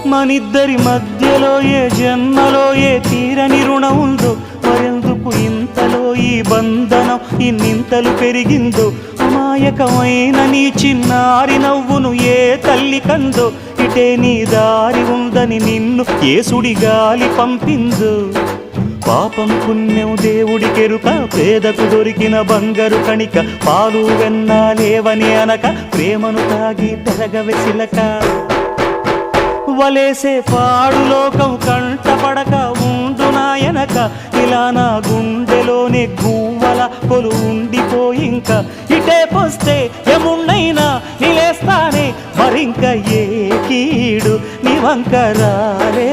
మనిద్దరి మధ్యలో ఏ జన్మలో ఏ తీరని రుణం ఉందో, మరెందుకు ఇంతలో ఈ బంధనం ఇన్నింతలు పెరిగిందో. అమాయకమైన నీ చిన్నారి నవ్వును ఏ తల్లి కందో, ఇటే నీ దారి ఉందని నిన్ను ఏ సుడిగాలి పంపిందో. పాపం పుణ్యం దేవుడికెరుక, పేదకు దొరికిన బంగారు కణిక, పాలు వెన్న లేవని అనక ప్రేమను తాగి తెరగవె చిలక. వలేసే పాడు లోకం కంటపడక ఉండు నాయనక, ఇలా నా గుండెలోనే గువ్వల కొలు ఉండిపోయింక. ఇటేకొస్తే ఎమున్నైనా నిలేస్తానే, మరింక ఏ కీడు నీ వంక రాలే.